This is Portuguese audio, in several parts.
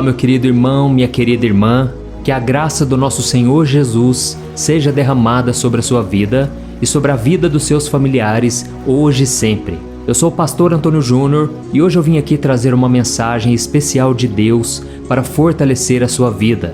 meu querido irmão, minha querida irmã, que a graça do nosso Senhor Jesus seja derramada sobre a sua vida e sobre a vida dos seus familiares, hoje e sempre. Eu sou o pastor Antônio Júnior e hoje eu vim aqui trazer uma mensagem especial de Deus para fortalecer a sua vida.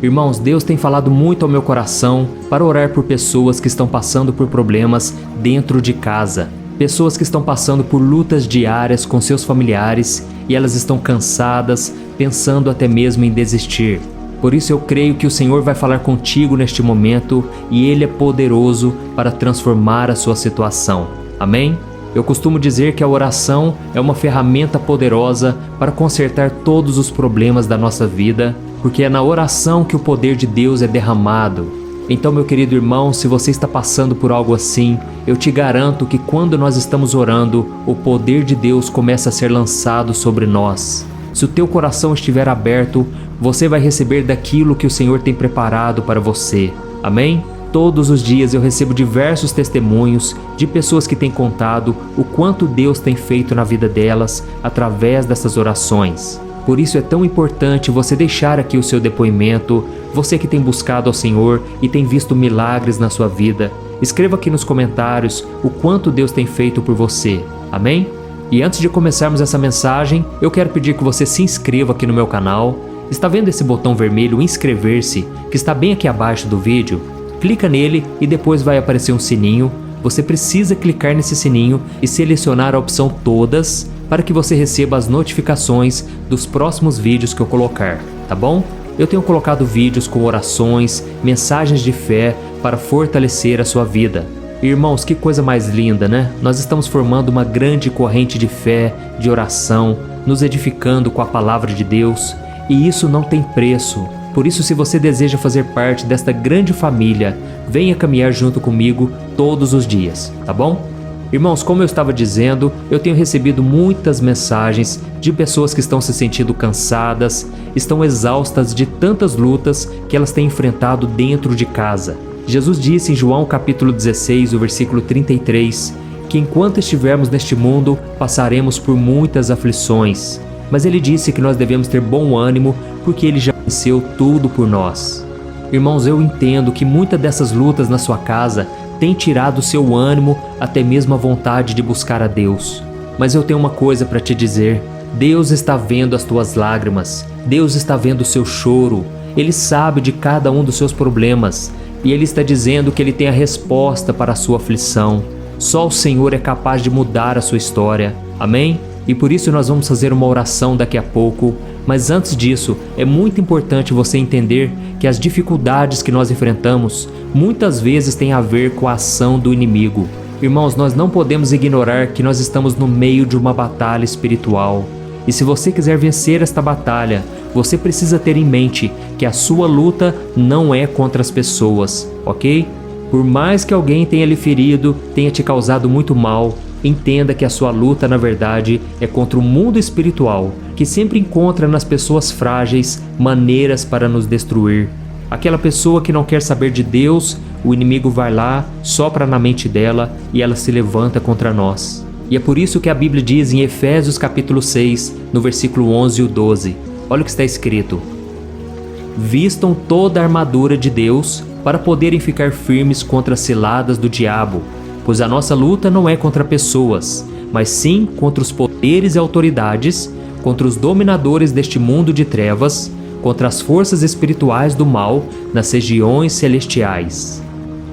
Irmãos, Deus tem falado muito ao meu coração para orar por pessoas que estão passando por problemas dentro de casa. Pessoas que estão passando por lutas diárias com seus familiares e elas estão cansadas, pensando até mesmo em desistir. Por isso eu creio que o Senhor vai falar contigo neste momento e Ele é poderoso para transformar a sua situação. Amém? Eu costumo dizer que a oração é uma ferramenta poderosa para consertar todos os problemas da nossa vida, porque é na oração que o poder de Deus é derramado. Então, meu querido irmão, se você está passando por algo assim, eu te garanto que quando nós estamos orando, o poder de Deus começa a ser lançado sobre nós. Se o teu coração estiver aberto, você vai receber daquilo que o Senhor tem preparado para você. Amém? Todos os dias eu recebo diversos testemunhos de pessoas que têm contado o quanto Deus tem feito na vida delas através dessas orações. Por isso é tão importante você deixar aqui o seu depoimento, você que tem buscado ao Senhor e tem visto milagres na sua vida. Escreva aqui nos comentários o quanto Deus tem feito por você. Amém? E antes de começarmos essa mensagem, eu quero pedir que você se inscreva aqui no meu canal. Está vendo esse botão vermelho inscrever-se, que está bem aqui abaixo do vídeo? Clica nele e depois vai aparecer um sininho. Você precisa clicar nesse sininho e selecionar a opção todas para que você receba as notificações dos próximos vídeos que eu colocar, tá bom? Eu tenho colocado vídeos com orações, mensagens de fé para fortalecer a sua vida. Irmãos, que coisa mais linda, né? Nós estamos formando uma grande corrente de fé, de oração, nos edificando com a palavra de Deus, e isso não tem preço. Por isso, se você deseja fazer parte desta grande família, venha caminhar junto comigo todos os dias, tá bom? Irmãos, como eu estava dizendo, eu tenho recebido muitas mensagens de pessoas que estão se sentindo cansadas, estão exaustas de tantas lutas que elas têm enfrentado dentro de casa. Jesus disse em João capítulo 16, o versículo 33, que enquanto estivermos neste mundo, passaremos por muitas aflições. Mas ele disse que nós devemos ter bom ânimo, porque ele já venceu tudo por nós. Irmãos, eu entendo que muitas dessas lutas na sua casa têm tirado o seu ânimo, até mesmo a vontade de buscar a Deus. Mas eu tenho uma coisa para te dizer: Deus está vendo as tuas lágrimas, Deus está vendo o seu choro, Ele sabe de cada um dos seus problemas e Ele está dizendo que Ele tem a resposta para a sua aflição. Só o Senhor é capaz de mudar a sua história. Amém? E por isso nós vamos fazer uma oração daqui a pouco, mas antes disso, é muito importante você entender que as dificuldades que nós enfrentamos muitas vezes têm a ver com a ação do inimigo. Irmãos, nós não podemos ignorar que nós estamos no meio de uma batalha espiritual. E se você quiser vencer esta batalha, você precisa ter em mente que a sua luta não é contra as pessoas, ok? Por mais que alguém tenha lhe ferido, tenha te causado muito mal, entenda que a sua luta, na verdade, é contra o mundo espiritual, que sempre encontra nas pessoas frágeis maneiras para nos destruir. Aquela pessoa que não quer saber de Deus, o inimigo vai lá, sopra na mente dela e ela se levanta contra nós. E é por isso que a Bíblia diz em Efésios capítulo 6, no versículo 11 e o 12, olha o que está escrito: vistam toda a armadura de Deus para poderem ficar firmes contra as ciladas do diabo. Pois a nossa luta não é contra pessoas, mas sim contra os poderes e autoridades, contra os dominadores deste mundo de trevas, contra as forças espirituais do mal nas regiões celestiais.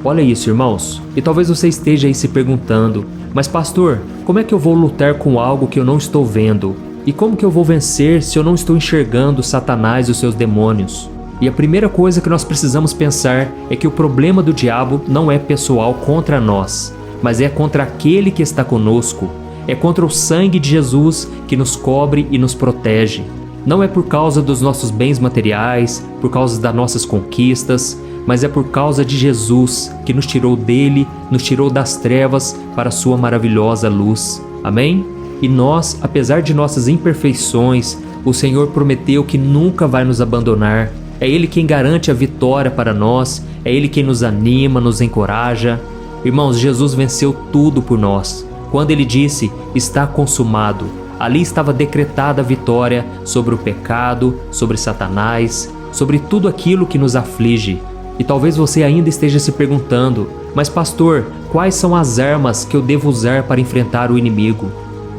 Olha isso, irmãos. E talvez você esteja aí se perguntando: mas pastor, como é que eu vou lutar com algo que eu não estou vendo? E como que eu vou vencer se eu não estou enxergando Satanás e os seus demônios? E a primeira coisa que nós precisamos pensar é que o problema do diabo não é pessoal contra nós, mas é contra aquele que está conosco. É contra o sangue de Jesus que nos cobre e nos protege. Não é por causa dos nossos bens materiais, por causa das nossas conquistas, mas é por causa de Jesus que nos tirou dele, nos tirou das trevas para a sua maravilhosa luz. Amém? E nós, apesar de nossas imperfeições, o Senhor prometeu que nunca vai nos abandonar. É Ele quem garante a vitória para nós, é Ele quem nos anima, nos encoraja. Irmãos, Jesus venceu tudo por nós. Quando Ele disse, está consumado, Ali estava decretada a vitória sobre o pecado, sobre Satanás, sobre tudo aquilo que nos aflige. E talvez você ainda esteja se perguntando: mas pastor, quais são as armas que eu devo usar para enfrentar o inimigo?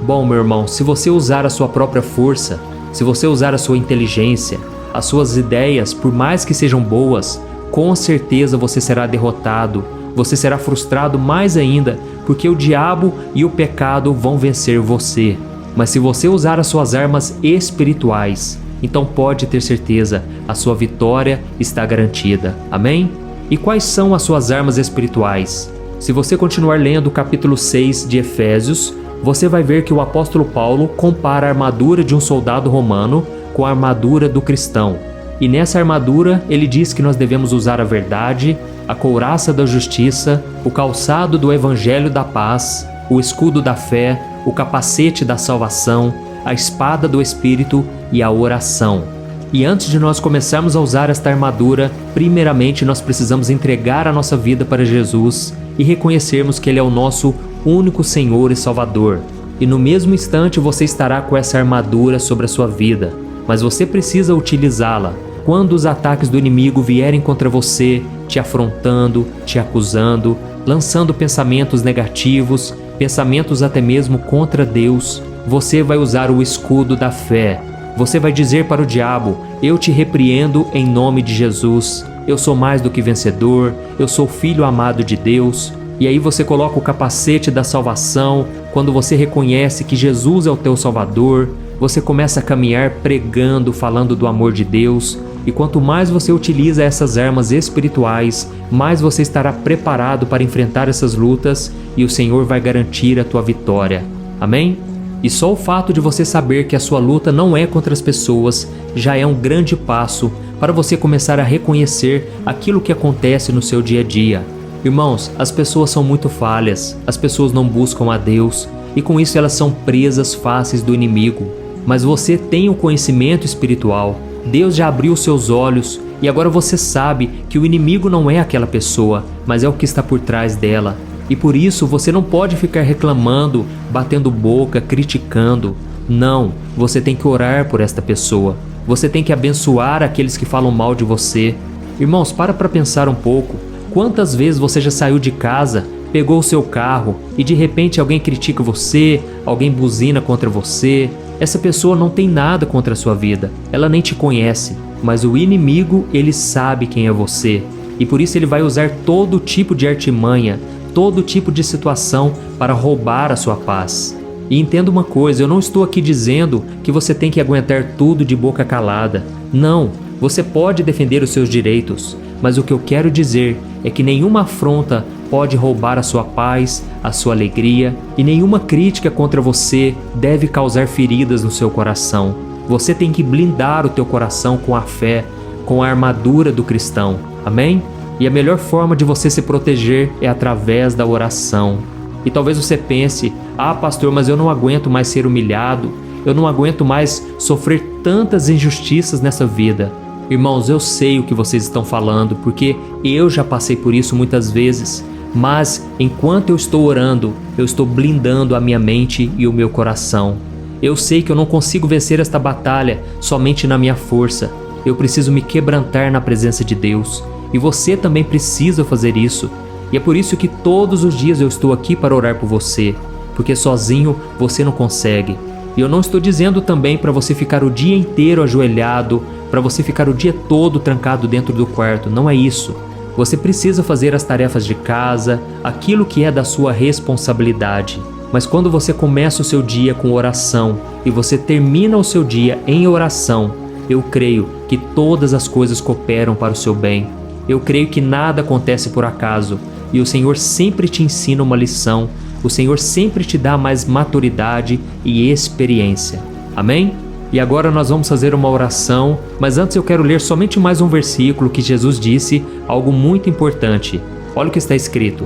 Bom, meu irmão, se você usar a sua própria força, se você usar a sua inteligência, as suas ideias, por mais que sejam boas, com certeza você será derrotado, você será frustrado mais ainda, porque o diabo e o pecado vão vencer você. Mas se você usar as suas armas espirituais, então pode ter certeza, a sua vitória está garantida. Amém? E quais são as suas armas espirituais? Se você continuar lendo o capítulo 6 de Efésios, você vai ver que o apóstolo Paulo compara a armadura de um soldado romano com a armadura do cristão. E nessa armadura ele diz que nós devemos usar a verdade, a couraça da justiça, o calçado do evangelho da paz, o escudo da fé, o capacete da salvação, a espada do Espírito e a oração. E antes de nós começarmos a usar esta armadura, primeiramente nós precisamos entregar a nossa vida para Jesus e reconhecermos que Ele é o nosso único Senhor e Salvador. E no mesmo instante você estará com essa armadura sobre a sua vida, mas você precisa utilizá-la. Quando os ataques do inimigo vierem contra você, te afrontando, te acusando, lançando pensamentos negativos, pensamentos até mesmo contra Deus, você vai usar o escudo da fé. Você vai dizer para o diabo: eu te repreendo em nome de Jesus, eu sou mais do que vencedor, eu sou filho amado de Deus. E aí você coloca o capacete da salvação. Quando você reconhece que Jesus é o teu Salvador, você começa a caminhar pregando, falando do amor de Deus. E quanto mais você utiliza essas armas espirituais, mais você estará preparado para enfrentar essas lutas e o Senhor vai garantir a tua vitória. Amém? E só o fato de você saber que a sua luta não é contra as pessoas já é um grande passo para você começar a reconhecer aquilo que acontece no seu dia a dia. Irmãos, as pessoas são muito falhas, as pessoas não buscam a Deus e com isso elas são presas fáceis do inimigo. Mas você tem o conhecimento espiritual, Deus já abriu seus olhos e agora você sabe que o inimigo não é aquela pessoa, mas é o que está por trás dela. E por isso você não pode ficar reclamando, batendo boca, criticando. Não, você tem que orar por esta pessoa. Você tem que abençoar aqueles que falam mal de você. Irmãos, para pensar um pouco. Quantas vezes você já saiu de casa, pegou o seu carro e de repente alguém critica você, alguém buzina contra você? Essa pessoa não tem nada contra a sua vida, ela nem te conhece, mas o inimigo, ele sabe quem é você. E por isso ele vai usar todo tipo de artimanha, todo tipo de situação para roubar a sua paz. E entenda uma coisa, eu não estou aqui dizendo que você tem que aguentar tudo de boca calada. Não, você pode defender os seus direitos, mas o que eu quero dizer é que nenhuma afronta pode roubar a sua paz, a sua alegria, e nenhuma crítica contra você deve causar feridas no seu coração. Você tem que blindar o teu coração com a fé, com a armadura do cristão. Amém? E a melhor forma de você se proteger é através da oração. E talvez você pense: ah, pastor, mas eu não aguento mais ser humilhado, eu não aguento mais sofrer tantas injustiças nessa vida. Irmãos, eu sei o que vocês estão falando, porque eu já passei por isso muitas vezes. Mas enquanto eu estou orando, eu estou blindando a minha mente e o meu coração. Eu sei que eu não consigo vencer esta batalha somente na minha força. Eu preciso me quebrantar na presença de Deus. E você também precisa fazer isso. E é por isso que todos os dias eu estou aqui para orar por você, porque sozinho você não consegue. E eu não estou dizendo também para você ficar o dia inteiro ajoelhado, para você ficar o dia todo trancado dentro do quarto. Não é isso. Você precisa fazer as tarefas de casa, aquilo que é da sua responsabilidade. Mas quando você começa o seu dia com oração e você termina o seu dia em oração, eu creio que todas as coisas cooperam para o seu bem. Eu creio que nada acontece por acaso e o Senhor sempre te ensina uma lição. O Senhor sempre te dá mais maturidade e experiência. Amém? E agora nós vamos fazer uma oração, mas antes eu quero ler somente mais um versículo que Jesus disse algo muito importante. Olha o que está escrito: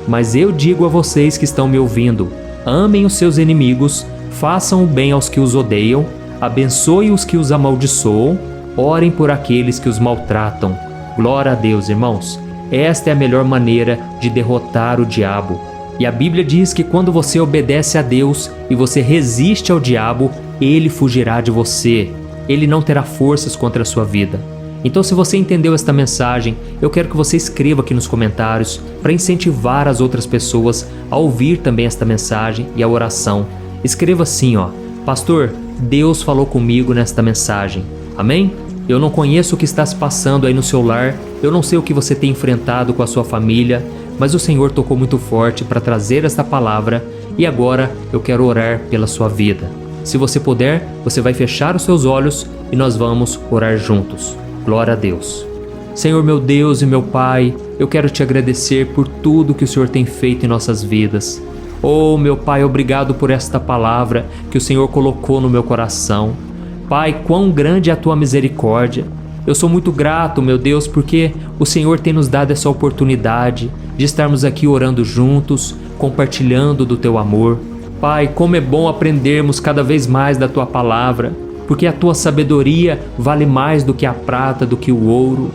mas eu digo a vocês que estão me ouvindo, amem os seus inimigos, façam o bem aos que os odeiam, abençoem os que os amaldiçoam, orem por aqueles que os maltratam. Glória a Deus, irmãos. Esta é a melhor maneira de derrotar o diabo. E a Bíblia diz que quando você obedece a Deus e você resiste ao diabo, ele fugirá de você. Ele não terá forças contra a sua vida. Então, se você entendeu esta mensagem, eu quero que você escreva aqui nos comentários para incentivar as outras pessoas a ouvir também esta mensagem e a oração. Escreva assim, Pastor, Deus falou comigo nesta mensagem. Amém? Eu não conheço o que está se passando aí no seu lar, eu não sei o que você tem enfrentado com a sua família, mas o Senhor tocou muito forte para trazer esta palavra e agora eu quero orar pela sua vida. Se você puder, você vai fechar os seus olhos e nós vamos orar juntos. Glória a Deus. Senhor meu Deus e meu Pai, eu quero te agradecer por tudo que o Senhor tem feito em nossas vidas. Oh, meu Pai, obrigado por esta palavra que o Senhor colocou no meu coração. Pai, quão grande é a tua misericórdia. Eu sou muito grato, meu Deus, porque o Senhor tem nos dado essa oportunidade de estarmos aqui orando juntos, compartilhando do teu amor. Pai, como é bom aprendermos cada vez mais da tua palavra, porque a tua sabedoria vale mais do que a prata, do que o ouro.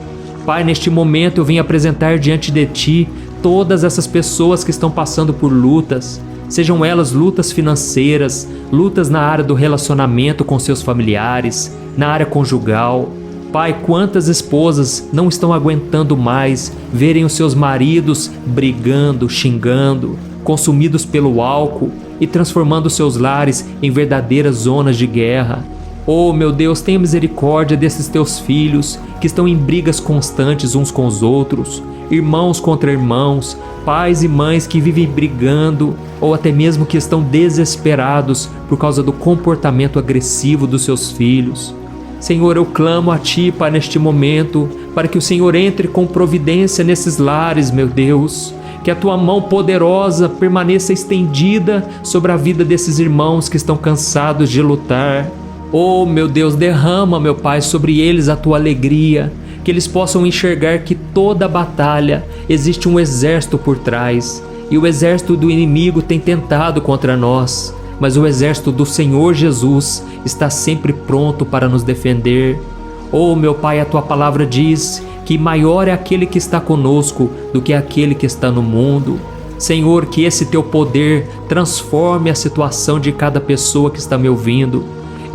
Pai, neste momento eu vim apresentar diante de ti todas essas pessoas que estão passando por lutas, sejam elas lutas financeiras, lutas na área do relacionamento com seus familiares, na área conjugal. Pai, quantas esposas não estão aguentando mais verem os seus maridos brigando, xingando, consumidos pelo álcool e transformando seus lares em verdadeiras zonas de guerra. Oh, meu Deus, tenha misericórdia desses teus filhos que estão em brigas constantes uns com os outros, irmãos contra irmãos, pais e mães que vivem brigando ou até mesmo que estão desesperados por causa do comportamento agressivo dos seus filhos. Senhor, eu clamo a Ti, Pai, neste momento, para que o Senhor entre com providência nesses lares, meu Deus. Que a Tua mão poderosa permaneça estendida sobre a vida desses irmãos que estão cansados de lutar. Oh, meu Deus, derrama, meu Pai, sobre eles a Tua alegria, que eles possam enxergar que toda batalha existe um exército por trás, e o exército do inimigo tem tentado contra nós, mas o exército do Senhor Jesus está sempre pronto para nos defender. Oh, meu Pai, a Tua palavra diz que maior é aquele que está conosco do que aquele que está no mundo. Senhor, que esse Teu poder transforme a situação de cada pessoa que está me ouvindo.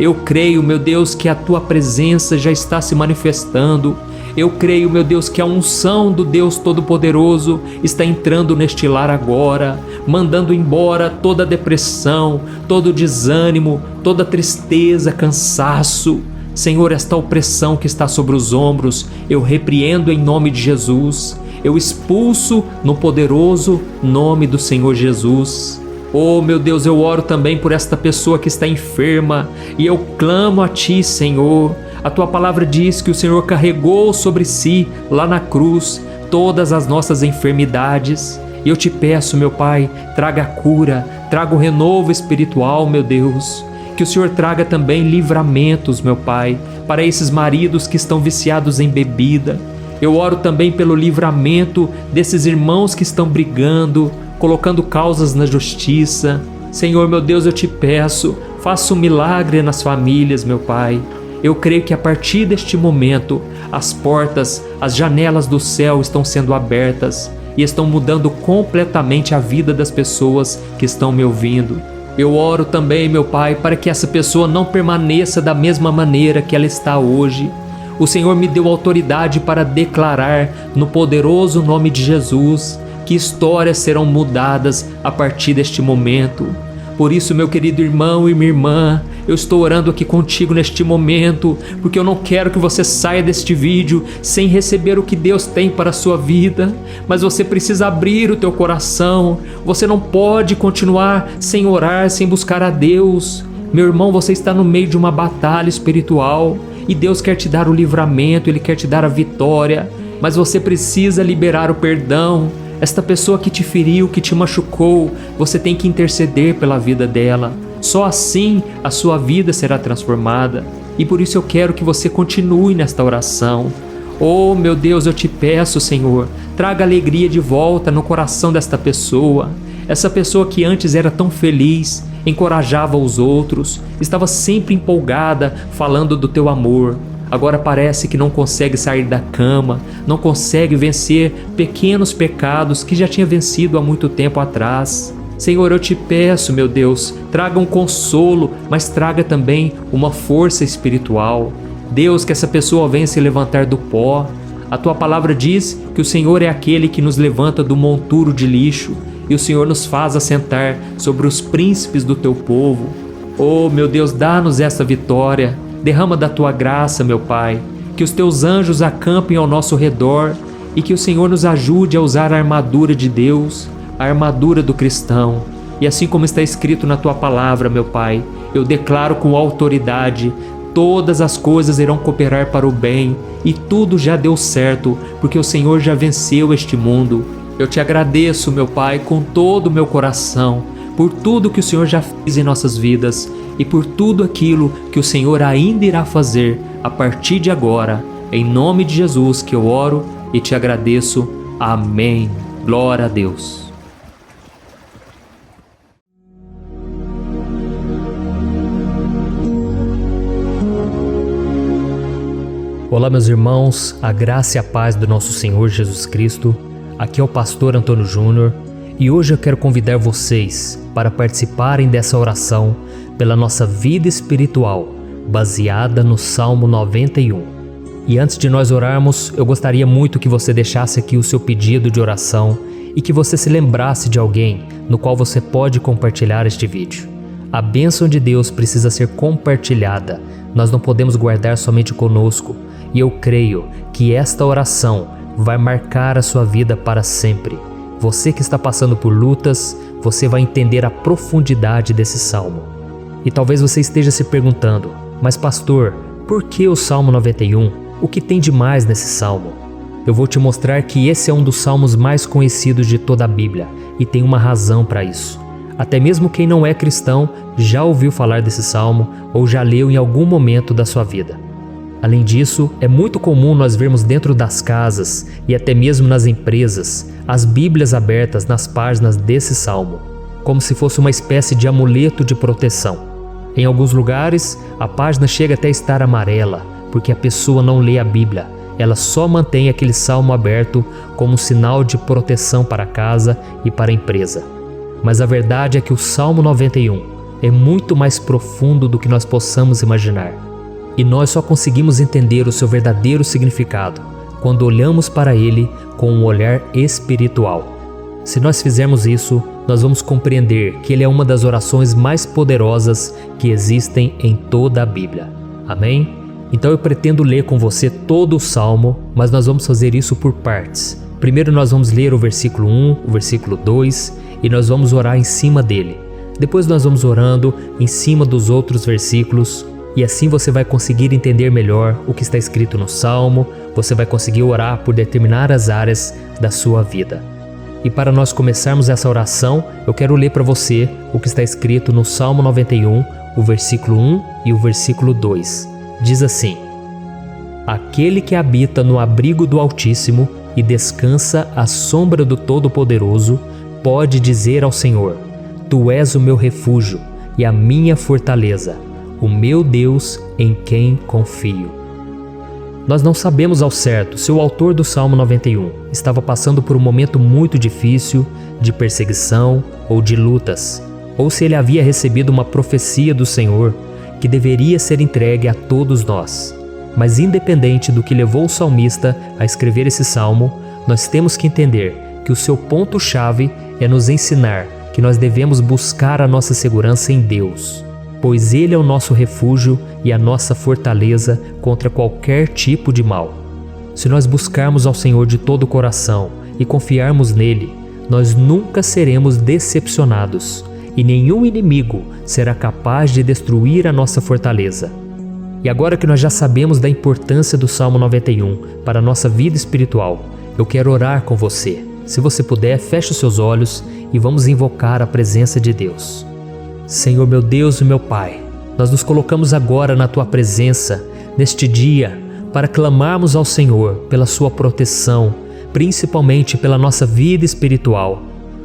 Eu creio, meu Deus, que a Tua presença já está se manifestando. Eu creio, meu Deus, que a unção do Deus Todo-Poderoso está entrando neste lar agora, mandando embora toda depressão, todo desânimo, toda tristeza, cansaço. Senhor, esta opressão que está sobre os ombros, eu repreendo em nome de Jesus. Eu expulso no poderoso nome do Senhor Jesus. Oh, meu Deus, eu oro também por esta pessoa que está enferma e eu clamo a Ti, Senhor. A Tua palavra diz que o Senhor carregou sobre si, lá na cruz, todas as nossas enfermidades. E eu te peço, meu Pai, traga a cura, traga o renovo espiritual, meu Deus. Que o Senhor traga também livramentos, meu Pai, para esses maridos que estão viciados em bebida. Eu oro também pelo livramento desses irmãos que estão brigando, colocando causas na justiça. Senhor, meu Deus, eu te peço, faça um milagre nas famílias, meu Pai. Eu creio que a partir deste momento, as portas, as janelas do céu estão sendo abertas e estão mudando completamente a vida das pessoas que estão me ouvindo. Eu oro também, meu Pai, para que essa pessoa não permaneça da mesma maneira que ela está hoje. O Senhor me deu autoridade para declarar, no poderoso nome de Jesus, que histórias serão mudadas a partir deste momento. Por isso, meu querido irmão e minha irmã, eu estou orando aqui contigo neste momento, porque eu não quero que você saia deste vídeo sem receber o que Deus tem para a sua vida, mas você precisa abrir o teu coração. Você não pode continuar sem orar, sem buscar a Deus. Meu irmão, você está no meio de uma batalha espiritual e Deus quer te dar o livramento, Ele quer te dar a vitória, mas você precisa liberar o perdão. Esta pessoa que te feriu, que te machucou, você tem que interceder pela vida dela. Só assim a sua vida será transformada. E por isso eu quero que você continue nesta oração. Oh, meu Deus, eu te peço, Senhor, traga alegria de volta no coração desta pessoa. Essa pessoa que antes era tão feliz, encorajava os outros, estava sempre empolgada falando do teu amor. agora parece que não consegue sair da cama, não consegue vencer pequenos pecados que já tinha vencido há muito tempo atrás. Senhor, eu te peço, meu Deus, traga um consolo, mas traga também uma força espiritual. Deus, que essa pessoa venha se levantar do pó. A tua palavra diz que o Senhor é aquele que nos levanta do monturo de lixo e o Senhor nos faz assentar sobre os príncipes do teu povo. Oh, meu Deus, dá-nos essa vitória. Derrama da tua graça, meu Pai, que os teus anjos acampem ao nosso redor e que o Senhor nos ajude a usar a armadura de Deus, a armadura do cristão. E assim como está escrito na tua palavra, meu Pai, eu declaro com autoridade: todas as coisas irão cooperar para o bem e tudo já deu certo, porque o Senhor já venceu este mundo. Eu te agradeço, meu Pai, com todo o meu coração, por tudo que o Senhor já fez em nossas vidas e por tudo aquilo que o Senhor ainda irá fazer a partir de agora. Em nome de Jesus que eu oro e te agradeço. Amém. Glória a Deus. Olá, meus irmãos, a graça e a paz do nosso Senhor Jesus Cristo. Aqui é o pastor Antônio Júnior e hoje eu quero convidar vocês para participarem dessa oração pela nossa vida espiritual, baseada no Salmo 91. E antes de nós orarmos, eu gostaria muito que você deixasse aqui o seu pedido de oração e que você se lembrasse de alguém no qual você pode compartilhar este vídeo. A bênção de Deus precisa ser compartilhada, nós não podemos guardar somente conosco. E eu creio que esta oração vai marcar a sua vida para sempre. Você que está passando por lutas, você vai entender a profundidade desse salmo. E talvez você esteja se perguntando: mas pastor, por que o Salmo 91? O que tem de mais nesse salmo? Eu vou te mostrar que esse é um dos salmos mais conhecidos de toda a Bíblia e tem uma razão para isso. Até mesmo quem não é cristão já ouviu falar desse salmo ou já leu em algum momento da sua vida. Além disso, é muito comum nós vermos dentro das casas e até mesmo nas empresas as Bíblias abertas nas páginas desse salmo, como se fosse uma espécie de amuleto de proteção. Em alguns lugares, a página chega até a estar amarela, porque a pessoa não lê a Bíblia, ela só mantém aquele salmo aberto como um sinal de proteção para a casa e para a empresa. Mas a verdade é que o Salmo 91 é muito mais profundo do que nós possamos imaginar. E nós só conseguimos entender o seu verdadeiro significado quando olhamos para ele com um olhar espiritual. Se nós fizermos isso, nós vamos compreender que ele é uma das orações mais poderosas que existem em toda a Bíblia. Amém? Então eu pretendo ler com você todo o Salmo, mas nós vamos fazer isso por partes. Primeiro nós vamos ler o versículo 1, o versículo 2 e nós vamos orar em cima dele. Depois nós vamos orando em cima dos outros versículos. E assim você vai conseguir entender melhor o que está escrito no Salmo, você vai conseguir orar por determinadas áreas da sua vida. E para nós começarmos essa oração, eu quero ler para você o que está escrito no Salmo 91, o versículo 1 e o versículo 2. Diz assim: Aquele que habita no abrigo do Altíssimo e descansa à sombra do Todo-Poderoso, pode dizer ao Senhor: Tu és o meu refúgio e a minha fortaleza, o meu Deus em quem confio. Nós não sabemos ao certo se o autor do Salmo 91 estava passando por um momento muito difícil, de perseguição ou de lutas, ou se ele havia recebido uma profecia do Senhor que deveria ser entregue a todos nós. Mas independente do que levou o salmista a escrever esse salmo, nós temos que entender que o seu ponto-chave é nos ensinar que nós devemos buscar a nossa segurança em Deus, pois Ele é o nosso refúgio e a nossa fortaleza contra qualquer tipo de mal. Se nós buscarmos ao Senhor de todo o coração e confiarmos nele, nós nunca seremos decepcionados e nenhum inimigo será capaz de destruir a nossa fortaleza. E agora que nós já sabemos da importância do Salmo 91 para a nossa vida espiritual, eu quero orar com você. Se você puder, feche os seus olhos e vamos invocar a presença de Deus. Senhor, meu Deus e meu Pai, nós nos colocamos agora na Tua presença, neste dia, para clamarmos ao Senhor pela Sua proteção, principalmente pela nossa vida espiritual.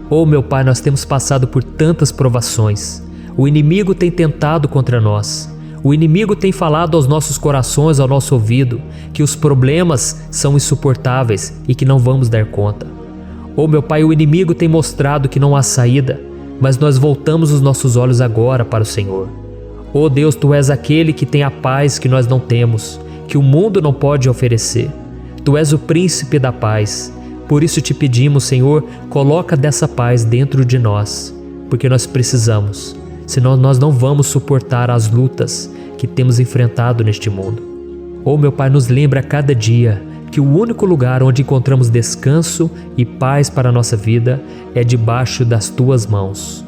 Oh, meu Pai, nós temos passado por tantas provações. O inimigo tem tentado contra nós. O inimigo tem falado aos nossos corações, ao nosso ouvido, que os problemas são insuportáveis e que não vamos dar conta. Oh, meu Pai, o inimigo tem mostrado que não há saída, mas nós voltamos os nossos olhos agora para o Senhor. Oh Deus, Tu és aquele que tem a paz que nós não temos, que o mundo não pode oferecer. Tu és o príncipe da paz. Por isso te pedimos, Senhor, coloca dessa paz dentro de nós, porque nós precisamos. Senão nós não vamos suportar as lutas que temos enfrentado neste mundo. Oh, meu Pai, nos lembra a cada dia que o único lugar onde encontramos descanso e paz para a nossa vida é debaixo das Tuas mãos.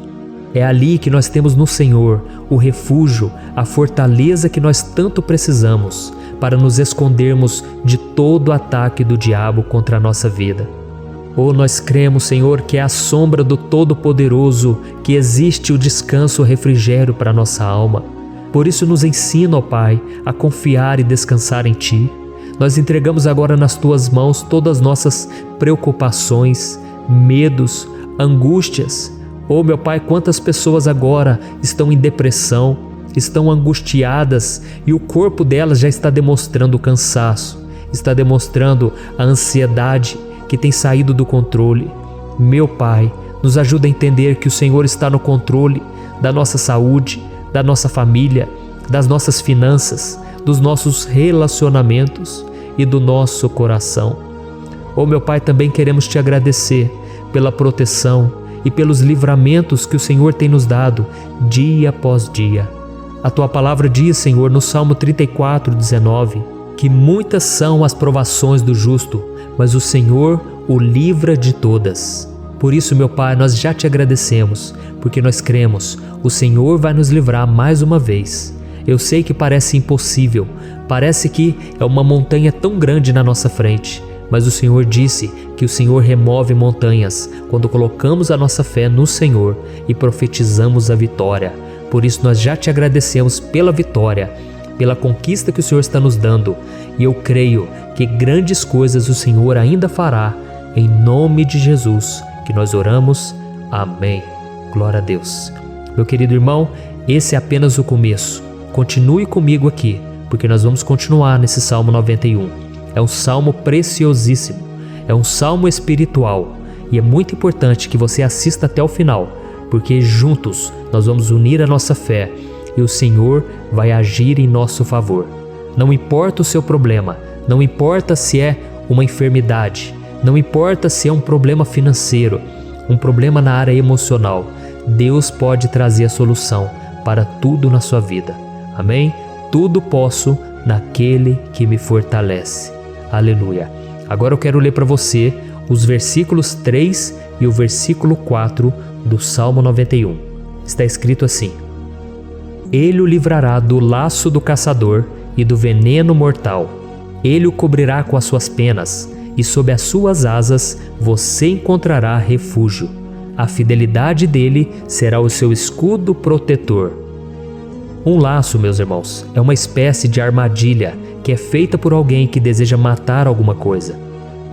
É ali que nós temos no Senhor o refúgio, a fortaleza que nós tanto precisamos para nos escondermos de todo o ataque do diabo contra a nossa vida. Oh, nós cremos, Senhor, que é à sombra do Todo-Poderoso que existe o descanso, o refrigério para a nossa alma. Por isso nos ensina, ó Pai, a confiar e descansar em Ti. Nós entregamos agora nas Tuas mãos todas as nossas preocupações, medos, angústias. Oh, meu Pai, quantas pessoas agora estão em depressão, estão angustiadas e o corpo delas já está demonstrando o cansaço, está demonstrando a ansiedade que tem saído do controle. Meu Pai, nos ajuda a entender que o Senhor está no controle da nossa saúde, da nossa família, das nossas finanças, dos nossos relacionamentos e do nosso coração. Oh, meu Pai, também queremos Te agradecer pela proteção e pelos livramentos que o Senhor tem nos dado dia após dia. A Tua palavra diz, Senhor, no Salmo 34:19, que muitas são as provações do justo, mas o Senhor o livra de todas. Por isso, meu Pai, nós já Te agradecemos, porque nós cremos, o Senhor vai nos livrar mais uma vez. Eu sei que parece impossível, parece que é uma montanha tão grande na nossa frente, mas o Senhor disse que o Senhor remove montanhas quando colocamos a nossa fé no Senhor e profetizamos a vitória. Por isso nós já Te agradecemos pela vitória, pela conquista que o Senhor está nos dando, e eu creio que grandes coisas o Senhor ainda fará, em nome de Jesus, que nós oramos. Amém. Glória a Deus. Meu querido irmão, esse é apenas o começo. Continue comigo aqui, porque nós vamos continuar nesse Salmo 91. É um salmo preciosíssimo, é um salmo espiritual, e é muito importante que você assista até o final, porque juntos nós vamos unir a nossa fé e o Senhor vai agir em nosso favor. Não importa o seu problema, não importa se é uma enfermidade, não importa se é um problema financeiro, um problema na área emocional, Deus pode trazer a solução para tudo na sua vida. Amém? Tudo posso naquele que me fortalece. Aleluia. Agora eu quero ler para você os versículos 3 e o versículo 4 do Salmo 91. Está escrito assim: Ele o livrará do laço do caçador e do veneno mortal. Ele o cobrirá com as suas penas, e sob as suas asas você encontrará refúgio. A fidelidade dele será o seu escudo protetor. Um laço, meus irmãos, é uma espécie de armadilha que é feita por alguém que deseja matar alguma coisa.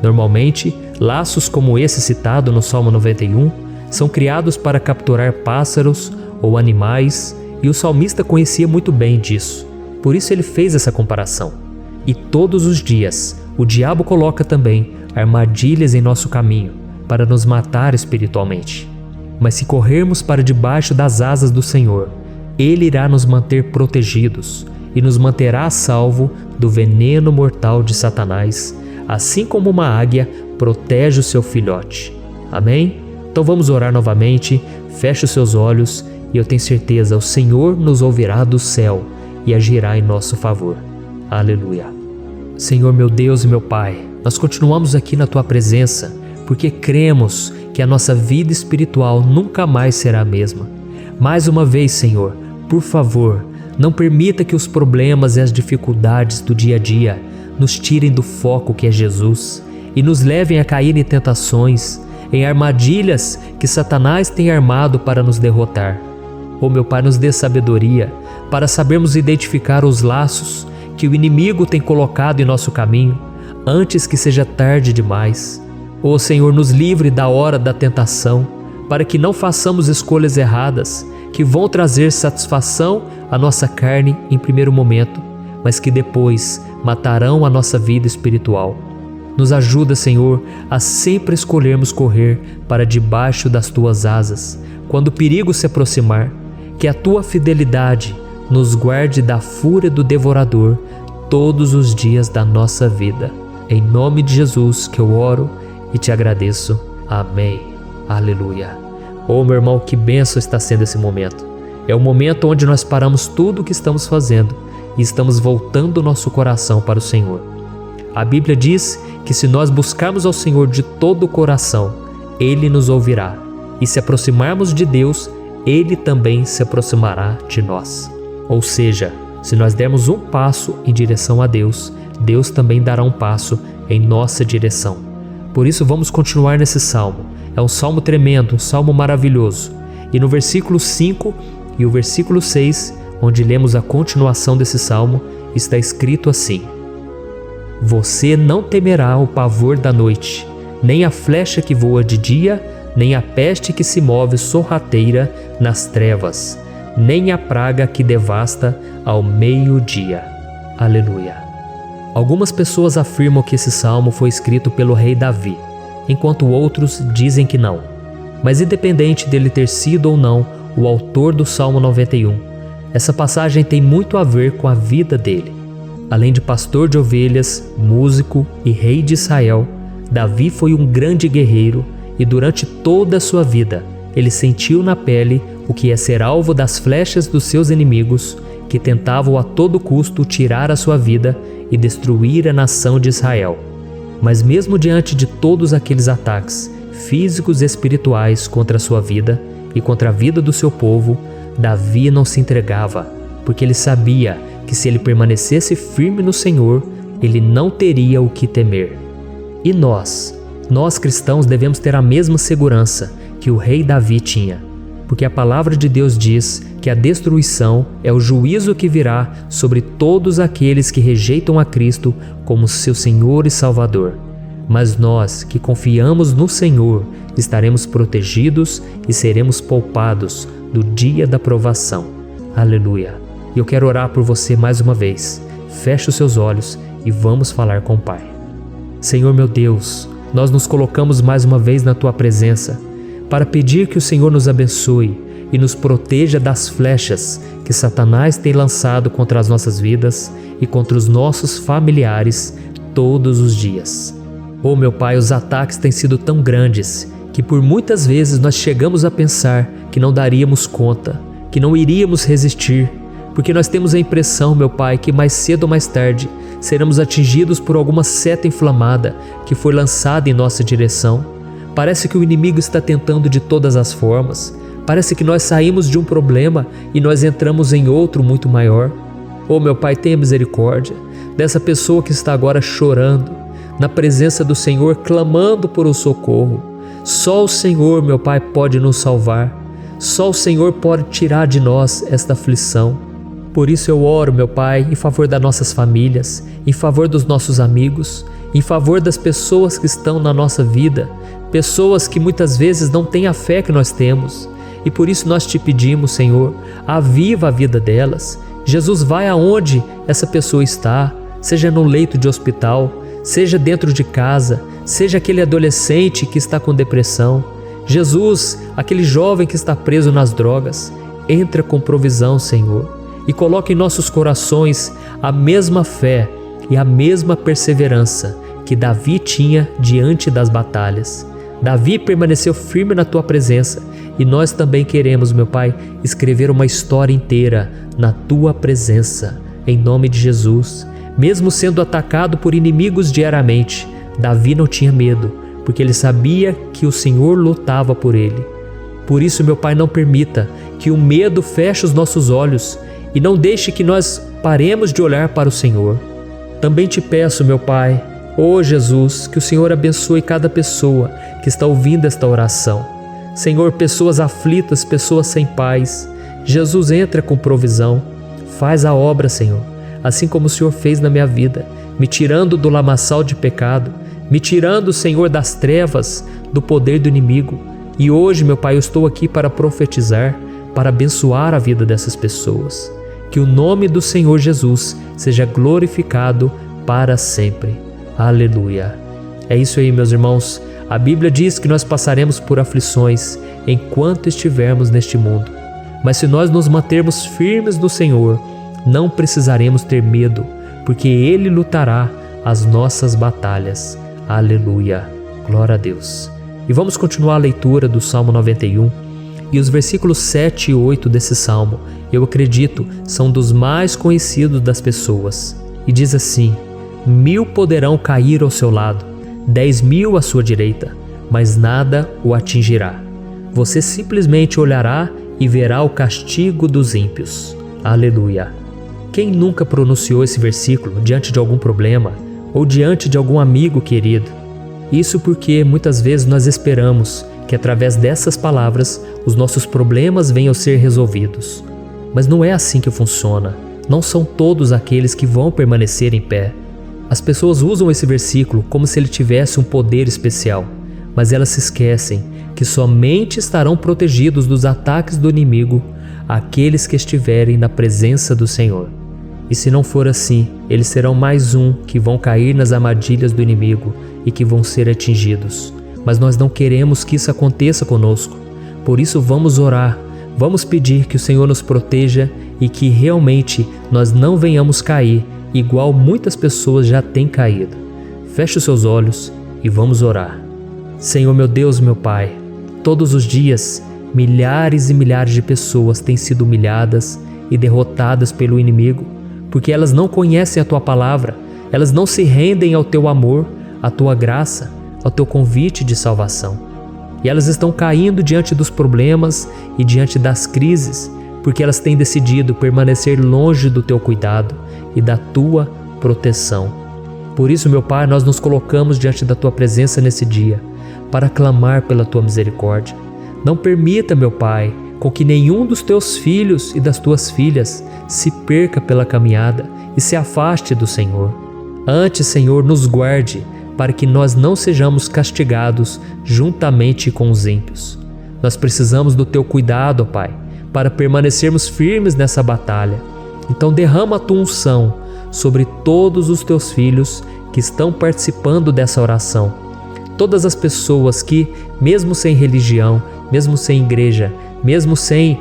Normalmente, laços como esse citado no Salmo 91 são criados para capturar pássaros ou animais, e o salmista conhecia muito bem disso. Por isso ele fez essa comparação. E todos os dias, o diabo coloca também armadilhas em nosso caminho para nos matar espiritualmente. Mas se corrermos para debaixo das asas do Senhor, Ele irá nos manter protegidos e nos manterá a salvo do veneno mortal de Satanás, assim como uma águia protege o seu filhote. Amém? Então vamos orar novamente, feche os seus olhos e eu tenho certeza, o Senhor nos ouvirá do céu e agirá em nosso favor. Aleluia. Senhor, meu Deus e meu Pai, nós continuamos aqui na Tua presença porque cremos que a nossa vida espiritual nunca mais será a mesma. Mais uma vez, Senhor, por favor, não permita que os problemas e as dificuldades do dia a dia nos tirem do foco que é Jesus e nos levem a cair em tentações, em armadilhas que Satanás tem armado para nos derrotar. Oh, meu Pai, nos dê sabedoria para sabermos identificar os laços que o inimigo tem colocado em nosso caminho antes que seja tarde demais. Oh, Senhor, nos livre da hora da tentação, para que não façamos escolhas erradas que vão trazer satisfação à nossa carne em primeiro momento, mas que depois matarão a nossa vida espiritual. Nos ajuda, Senhor, a sempre escolhermos correr para debaixo das Tuas asas, quando o perigo se aproximar. Que a Tua fidelidade nos guarde da fúria do devorador todos os dias da nossa vida. Em nome de Jesus que eu oro e te agradeço. Amém. Aleluia. Oh, meu irmão, que bênção está sendo esse momento. É o momento onde nós paramos tudo o que estamos fazendo e estamos voltando o nosso coração para o Senhor. A Bíblia diz que se nós buscarmos ao Senhor de todo o coração, Ele nos ouvirá. E se aproximarmos de Deus, Ele também se aproximará de nós. Ou seja, se nós dermos um passo em direção a Deus, Deus também dará um passo em nossa direção. Por isso vamos continuar nesse salmo. É um salmo tremendo, um salmo maravilhoso. E no versículo 5 e o versículo 6, onde lemos a continuação desse salmo, está escrito assim: Você não temerá o pavor da noite, nem a flecha que voa de dia, nem a peste que se move sorrateira nas trevas, nem a praga que devasta ao meio-dia. Aleluia. Algumas pessoas afirmam que esse salmo foi escrito pelo rei Davi, enquanto outros dizem que não. Mas independente dele ter sido ou não o autor do Salmo 91, essa passagem tem muito a ver com a vida dele. Além de pastor de ovelhas, músico e rei de Israel, Davi foi um grande guerreiro e durante toda a sua vida ele sentiu na pele o que é ser alvo das flechas dos seus inimigos, que tentavam a todo custo tirar a sua vida e destruir a nação de Israel. Mas mesmo diante de todos aqueles ataques físicos e espirituais contra a sua vida e contra a vida do seu povo, Davi não se entregava, porque ele sabia que se ele permanecesse firme no Senhor, ele não teria o que temer. E nós cristãos devemos ter a mesma segurança que o rei Davi tinha, porque a palavra de Deus diz que a destruição é o juízo que virá sobre todos aqueles que rejeitam a Cristo como seu Senhor e Salvador. Mas nós que confiamos no Senhor estaremos protegidos e seremos poupados do dia da provação. Aleluia. E eu quero orar por você mais uma vez. Feche os seus olhos e vamos falar com o Pai. Senhor meu Deus, nós nos colocamos mais uma vez na Tua presença para pedir que o Senhor nos abençoe e nos proteja das flechas que Satanás tem lançado contra as nossas vidas e contra os nossos familiares todos os dias. Oh meu Pai, os ataques têm sido tão grandes que por muitas vezes nós chegamos a pensar que não daríamos conta, que não iríamos resistir, porque nós temos a impressão, meu Pai, que mais cedo ou mais tarde seremos atingidos por alguma seta inflamada que foi lançada em nossa direção. Parece que o inimigo está tentando de todas as formas. Parece que nós saímos de um problema e nós entramos em outro muito maior. Oh meu Pai, tenha misericórdia dessa pessoa que está agora chorando, na presença do Senhor, clamando por um socorro. Só o Senhor, meu Pai, pode nos salvar. Só o Senhor pode tirar de nós esta aflição. Por isso eu oro, meu Pai, em favor das nossas famílias, em favor dos nossos amigos, em favor das pessoas que estão na nossa vida, pessoas que muitas vezes não têm a fé que nós temos. E por isso nós te pedimos, Senhor, aviva a vida delas. Jesus, vai aonde essa pessoa está, seja no leito de hospital, seja dentro de casa, seja aquele adolescente que está com depressão. Jesus, aquele jovem que está preso nas drogas, entra com provisão, Senhor, e coloca em nossos corações a mesma fé e a mesma perseverança que Davi tinha diante das batalhas. Davi permaneceu firme na Tua presença e nós também queremos, meu Pai, escrever uma história inteira na Tua presença, em nome de Jesus. Mesmo sendo atacado por inimigos diariamente, Davi não tinha medo, porque ele sabia que o Senhor lutava por ele. Por isso, meu Pai, não permita que o medo feche os nossos olhos e não deixe que nós paremos de olhar para o Senhor. Também te peço, meu Pai, ó Jesus, que o Senhor abençoe cada pessoa que está ouvindo esta oração. Senhor, pessoas aflitas, pessoas sem paz. Jesus, entra com provisão. Faz a obra, Senhor, assim como o Senhor fez na minha vida, me tirando do lamaçal de pecado, me tirando, Senhor, das trevas, do poder do inimigo. E hoje, meu Pai, eu estou aqui para profetizar, para abençoar a vida dessas pessoas. Que o nome do Senhor Jesus seja glorificado para sempre. Aleluia. É isso aí, meus irmãos. A Bíblia diz que nós passaremos por aflições enquanto estivermos neste mundo. Mas se nós nos mantermos firmes no Senhor, não precisaremos ter medo, porque Ele lutará as nossas batalhas. Aleluia. Glória a Deus. E vamos continuar a leitura do Salmo 91. E os versículos 7 e 8 desse salmo, eu acredito, são dos mais conhecidos das pessoas. E diz assim: 1000 poderão cair ao seu lado, 10.000 à sua direita, mas nada o atingirá. Você simplesmente olhará e verá o castigo dos ímpios. Aleluia. Quem nunca pronunciou esse versículo diante de algum problema ou diante de algum amigo querido? Isso porque muitas vezes nós esperamos que através dessas palavras os nossos problemas venham a ser resolvidos. Mas não é assim que funciona. Não são todos aqueles que vão permanecer em pé. As pessoas usam esse versículo como se ele tivesse um poder especial, mas elas se esquecem que somente estarão protegidos dos ataques do inimigo aqueles que estiverem na presença do Senhor. E se não for assim, eles serão mais um que vão cair nas armadilhas do inimigo e que vão ser atingidos. Mas nós não queremos que isso aconteça conosco. Por isso vamos orar, vamos pedir que o Senhor nos proteja e que realmente nós não venhamos cair igual muitas pessoas já têm caído. Feche os seus olhos e vamos orar. Senhor meu Deus, meu Pai, todos os dias milhares e milhares de pessoas têm sido humilhadas e derrotadas pelo inimigo, porque elas não conhecem a Tua palavra, elas não se rendem ao Teu amor, à Tua graça, ao Teu convite de salvação. E elas estão caindo diante dos problemas e diante das crises, porque elas têm decidido permanecer longe do Teu cuidado e da Tua proteção. Por isso, meu Pai, nós nos colocamos diante da Tua presença nesse dia, para clamar pela Tua misericórdia. Não permita, meu Pai, com que nenhum dos Teus filhos e das Tuas filhas se perca pela caminhada e se afaste do Senhor. Antes, Senhor, nos guarde, para que nós não sejamos castigados juntamente com os ímpios. Nós precisamos do Teu cuidado, Pai, para permanecermos firmes nessa batalha. Então derrama a Tua unção sobre todos os Teus filhos que estão participando dessa oração. Todas as pessoas que, mesmo sem religião, mesmo sem igreja, mesmo sem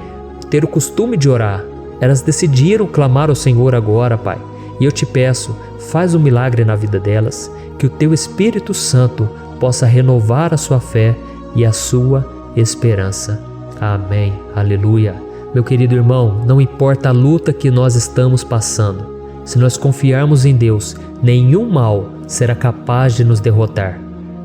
ter o costume de orar, elas decidiram clamar ao Senhor agora, Pai. E eu te peço, faz um milagre na vida delas, que o Teu Espírito Santo possa renovar a sua fé e a sua esperança. Amém. Aleluia. Meu querido irmão, não importa a luta que nós estamos passando, se nós confiarmos em Deus, nenhum mal será capaz de nos derrotar.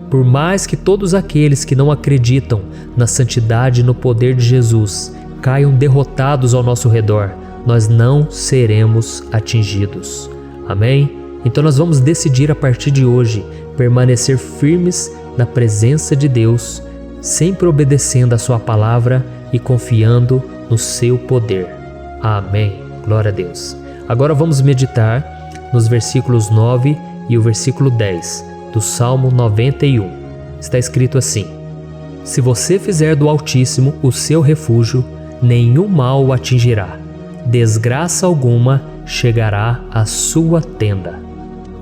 Por mais que todos aqueles que não acreditam na santidade e no poder de Jesus caiam derrotados ao nosso redor, nós não seremos atingidos. Amém? Então nós vamos decidir a partir de hoje permanecer firmes na presença de Deus, sempre obedecendo a Sua palavra e confiando no Seu poder. Amém. Glória a Deus. Agora vamos meditar nos versículos 9 e o versículo 10 do Salmo 91. Está escrito assim: Se você fizer do Altíssimo o seu refúgio, nenhum mal o atingirá, desgraça alguma chegará à sua tenda.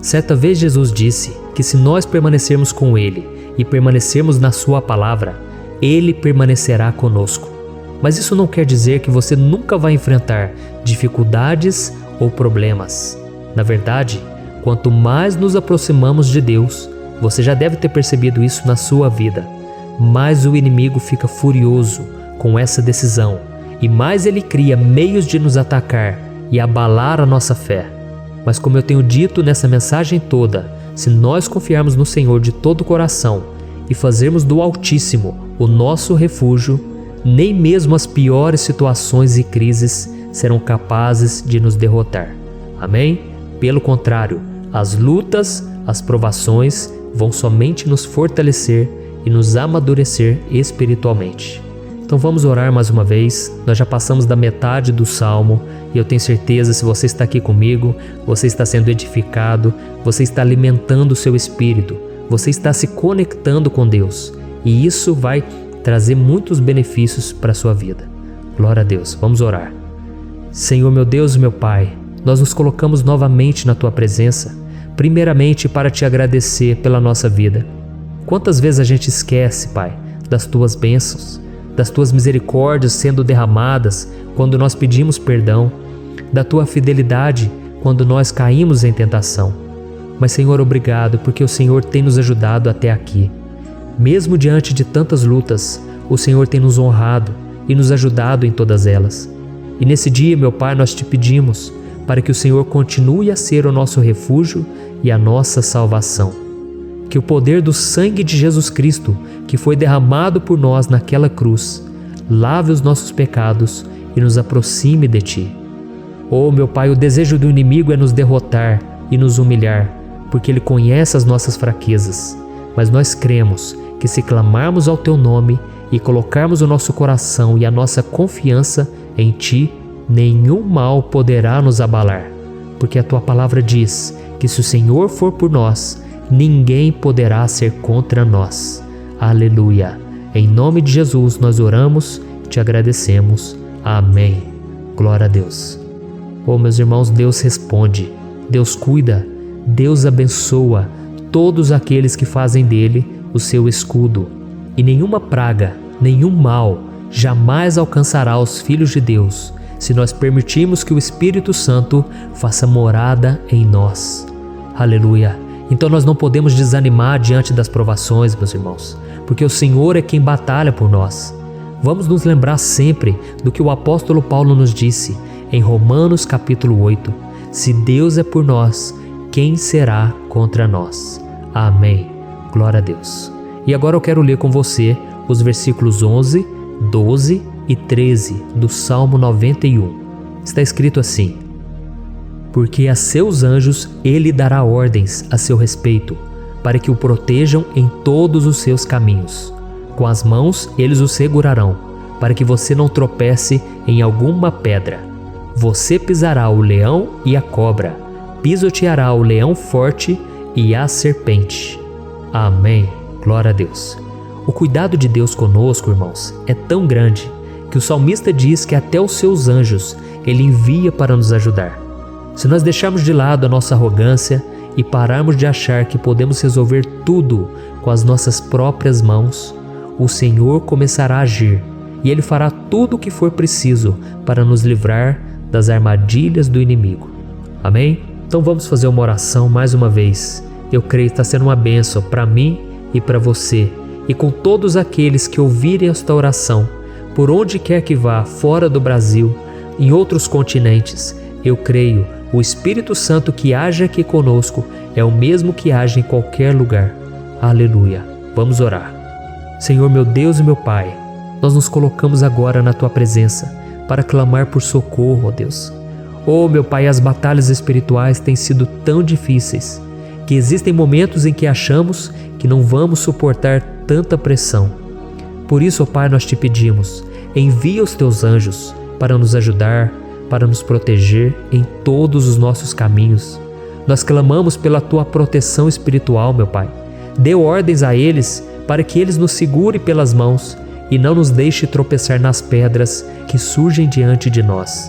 Certa vez Jesus disse que se nós permanecermos com Ele e permanecermos na Sua palavra, Ele permanecerá conosco. Mas isso não quer dizer que você nunca vai enfrentar dificuldades ou problemas. Na verdade, quanto mais nos aproximamos de Deus, você já deve ter percebido isso na sua vida, mais o inimigo fica furioso com essa decisão e mais ele cria meios de nos atacar e abalar a nossa fé. Mas como eu tenho dito nessa mensagem toda, se nós confiarmos no Senhor de todo o coração e fazermos do Altíssimo o nosso refúgio, nem mesmo as piores situações e crises serão capazes de nos derrotar. Amém? Pelo contrário, as lutas, as provações vão somente nos fortalecer e nos amadurecer espiritualmente. Então vamos orar mais uma vez. Nós já passamos da metade do Salmo e eu tenho certeza, se você está aqui comigo, você está sendo edificado, você está alimentando o seu espírito, você está se conectando com Deus e isso vai trazer muitos benefícios para a sua vida. Glória a Deus. Vamos orar. Senhor, meu Deus e meu Pai, nós nos colocamos novamente na Tua presença, primeiramente para Te agradecer pela nossa vida. Quantas vezes a gente esquece, Pai, das Tuas bênçãos, das Tuas misericórdias sendo derramadas quando nós pedimos perdão, da Tua fidelidade quando nós caímos em tentação. Mas, Senhor, obrigado, porque o Senhor tem nos ajudado até aqui. Mesmo diante de tantas lutas, o Senhor tem nos honrado e nos ajudado em todas elas. E nesse dia, meu Pai, nós Te pedimos para que o Senhor continue a ser o nosso refúgio e a nossa salvação. Que o poder do sangue de Jesus Cristo, que foi derramado por nós naquela cruz, lave os nossos pecados e nos aproxime de Ti. Oh, meu Pai, o desejo do inimigo é nos derrotar e nos humilhar, porque ele conhece as nossas fraquezas. Mas nós cremos que se clamarmos ao Teu nome e colocarmos o nosso coração e a nossa confiança em Ti, nenhum mal poderá nos abalar, porque a Tua palavra diz que se o Senhor for por nós, ninguém poderá ser contra nós. Aleluia! Em nome de Jesus nós oramos e Te agradecemos. Amém. Glória a Deus. Oh, meus irmãos, Deus responde, Deus cuida, Deus abençoa todos aqueles que fazem dele o seu escudo. E nenhuma praga, nenhum mal jamais alcançará os filhos de Deus, se nós permitirmos que o Espírito Santo faça morada em nós. Aleluia! Então nós não podemos desanimar diante das provações, meus irmãos, porque o Senhor é quem batalha por nós. Vamos nos lembrar sempre do que o apóstolo Paulo nos disse em Romanos capítulo 8. Se Deus é por nós, quem será contra nós? Amém. Glória a Deus. E agora eu quero ler com você os versículos 11, 12 e 13 do Salmo 91. Está escrito assim: porque a seus anjos ele dará ordens a seu respeito, para que o protejam em todos os seus caminhos. Com as mãos eles o segurarão, para que você não tropece em alguma pedra. Você pisará o leão e a cobra, pisoteará o leão forte e a serpente. Amém. Glória a Deus. O cuidado de Deus conosco, irmãos, é tão grande que o salmista diz que até os seus anjos ele envia para nos ajudar. Se nós deixarmos de lado a nossa arrogância e pararmos de achar que podemos resolver tudo com as nossas próprias mãos, o Senhor começará a agir e Ele fará tudo o que for preciso para nos livrar das armadilhas do inimigo. Amém? Então vamos fazer uma oração mais uma vez. Eu creio que está sendo uma bênção para mim e para você, e com todos aqueles que ouvirem esta oração, por onde quer que vá, fora do Brasil, em outros continentes. Eu creio, o Espírito Santo que age aqui conosco é o mesmo que age em qualquer lugar. Aleluia. Vamos orar. Senhor, meu Deus e meu Pai, nós nos colocamos agora na Tua presença para clamar por socorro, ó Deus. Oh, meu Pai, as batalhas espirituais têm sido tão difíceis que existem momentos em que achamos que não vamos suportar tanta pressão. Por isso, ó Pai, nós Te pedimos, envia os Teus anjos para nos ajudar, para nos proteger em todos os nossos caminhos. Nós clamamos pela Tua proteção espiritual, meu Pai. Dê ordens a eles para que eles nos segurem pelas mãos e não nos deixe tropeçar nas pedras que surgem diante de nós.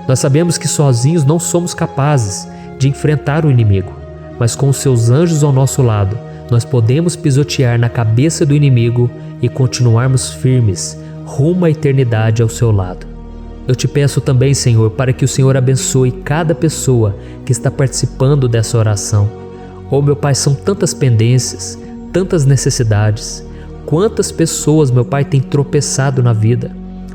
Nós sabemos que sozinhos não somos capazes de enfrentar o inimigo, mas com os Seus anjos ao nosso lado, nós podemos pisotear na cabeça do inimigo e continuarmos firmes rumo à eternidade ao Seu lado. Eu Te peço também, Senhor, para que o Senhor abençoe cada pessoa que está participando dessa oração. Oh, meu Pai, são tantas pendências, tantas necessidades. Quantas pessoas, meu Pai, têm tropeçado na vida.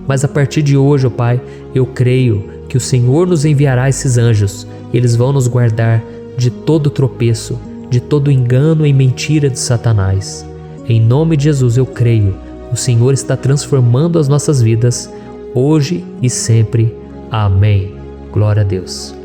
Mas a partir de hoje, ó Pai, eu creio que o Senhor nos enviará esses anjos. Eles vão nos guardar de todo tropeço, de todo engano e mentira de Satanás. Em nome de Jesus eu creio, o Senhor está transformando as nossas vidas, hoje e sempre. Amém. Glória a Deus.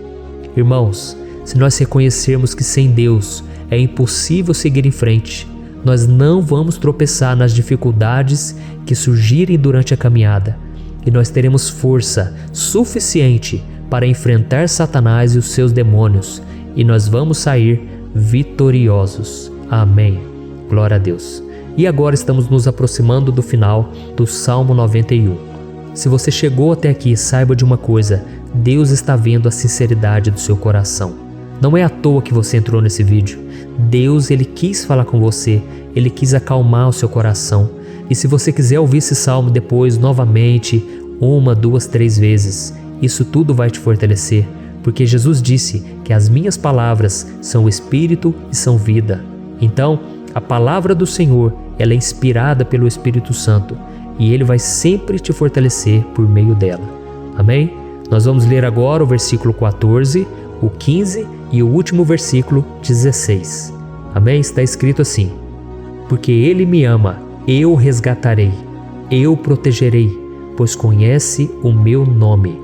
Irmãos, se nós reconhecermos que sem Deus é impossível seguir em frente, nós não vamos tropeçar nas dificuldades que surgirem durante a caminhada, e nós teremos força suficiente para enfrentar Satanás e os seus demônios, e nós vamos sair vitoriosos. Amém. Glória a Deus. E agora estamos nos aproximando do final do Salmo 91. Se você chegou até aqui, saiba de uma coisa: Deus está vendo a sinceridade do seu coração. Não é à toa que você entrou nesse vídeo. Deus, Ele quis falar com você, Ele quis acalmar o seu coração. E se você quiser ouvir esse salmo depois, novamente, 1, 2, 3 vezes, isso tudo vai te fortalecer, porque Jesus disse que as minhas palavras são espírito e são vida. Então, a palavra do Senhor, ela é inspirada pelo Espírito Santo e Ele vai sempre te fortalecer por meio dela. Amém? Nós vamos ler agora o versículo 14, o 15 e o último versículo 16. Amém? Está escrito assim: porque Ele me ama, eu o resgatarei, eu o protegerei, pois conhece o meu nome.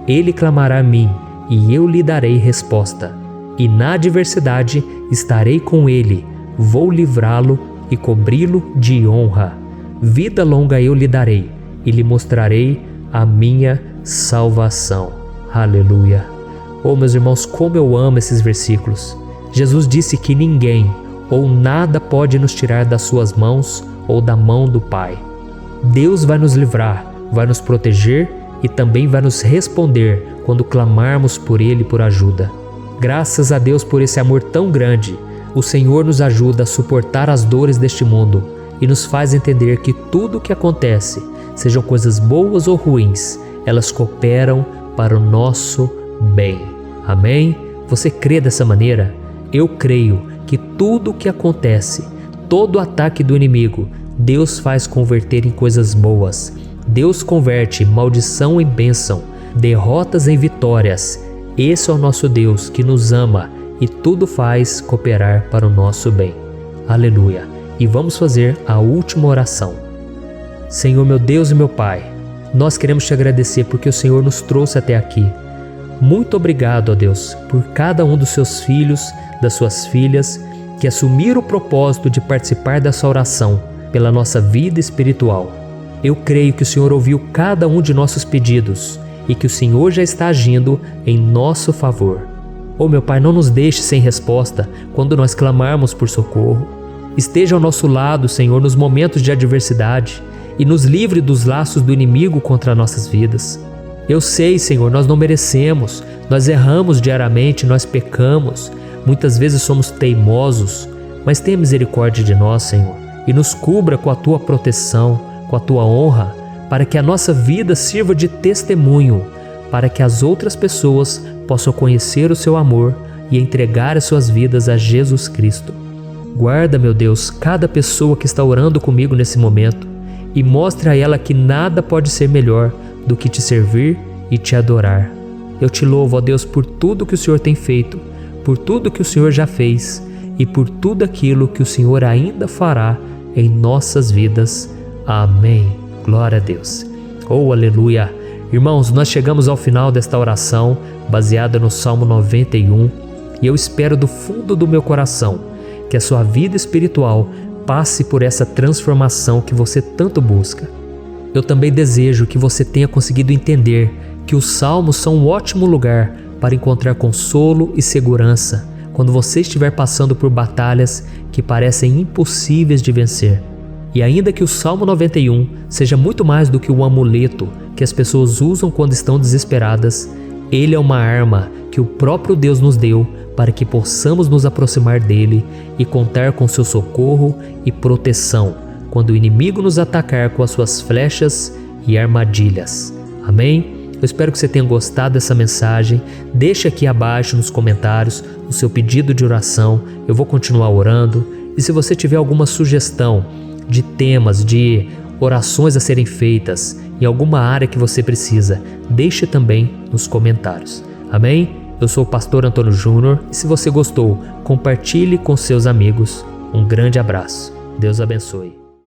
Ele clamará a mim e eu lhe darei resposta. E na adversidade estarei com ele, vou livrá-lo e cobri-lo de honra. Vida longa eu lhe darei e lhe mostrarei a minha salvação. Aleluia! Oh, meus irmãos, como eu amo esses versículos. Jesus disse que ninguém ou nada pode nos tirar das suas mãos ou da mão do Pai. Deus vai nos livrar, vai nos proteger e também vai nos responder quando clamarmos por Ele por ajuda. Graças a Deus por esse amor tão grande, o Senhor nos ajuda a suportar as dores deste mundo e nos faz entender que tudo o que acontece, sejam coisas boas ou ruins, elas cooperam para o nosso bem. Amém? Você crê dessa maneira? Eu creio que tudo o que acontece, todo ataque do inimigo, Deus faz converter em coisas boas. Deus converte maldição em bênção, derrotas em vitórias. Esse é o nosso Deus que nos ama e tudo faz cooperar para o nosso bem. Aleluia! E vamos fazer a última oração. Senhor, meu Deus e meu Pai, nós queremos te agradecer porque o Senhor nos trouxe até aqui. Muito obrigado, ó Deus, por cada um dos seus filhos, das suas filhas, que assumiram o propósito de participar dessa oração pela nossa vida espiritual. Eu creio que o Senhor ouviu cada um de nossos pedidos e que o Senhor já está agindo em nosso favor. Oh, meu Pai, não nos deixe sem resposta quando nós clamarmos por socorro. Esteja ao nosso lado, Senhor, nos momentos de adversidade e nos livre dos laços do inimigo contra nossas vidas. Eu sei, Senhor, nós não merecemos, nós erramos diariamente, nós pecamos, muitas vezes somos teimosos, mas tenha misericórdia de nós, Senhor, e nos cubra com a Tua proteção, com a Tua honra, para que a nossa vida sirva de testemunho, para que as outras pessoas possam conhecer o Seu amor e entregar as suas vidas a Jesus Cristo. Guarda, meu Deus, cada pessoa que está orando comigo nesse momento e mostre a ela que nada pode ser melhor do que te servir e te adorar. Eu te louvo, ó Deus, por tudo que o Senhor tem feito, por tudo que o Senhor já fez e por tudo aquilo que o Senhor ainda fará em nossas vidas. Amém. Glória a Deus. Oh, aleluia. Irmãos, nós chegamos ao final desta oração baseada no Salmo 91 e eu espero do fundo do meu coração que a sua vida espiritual passe por essa transformação que você tanto busca. Eu também desejo que você tenha conseguido entender que os salmos são um ótimo lugar para encontrar consolo e segurança quando você estiver passando por batalhas que parecem impossíveis de vencer. E ainda que o Salmo 91 seja muito mais do que um amuleto que as pessoas usam quando estão desesperadas, ele é uma arma que o próprio Deus nos deu para que possamos nos aproximar dele e contar com seu socorro e proteção quando o inimigo nos atacar com as suas flechas e armadilhas. Amém? Eu espero que você tenha gostado dessa mensagem. Deixe aqui abaixo nos comentários o seu pedido de oração. Eu vou continuar orando. E se você tiver alguma sugestão de temas, de orações a serem feitas em alguma área que você precisa, deixe também nos comentários. Amém? Eu sou o pastor Antônio Júnior e se você gostou, compartilhe com seus amigos. Um grande abraço. Deus abençoe.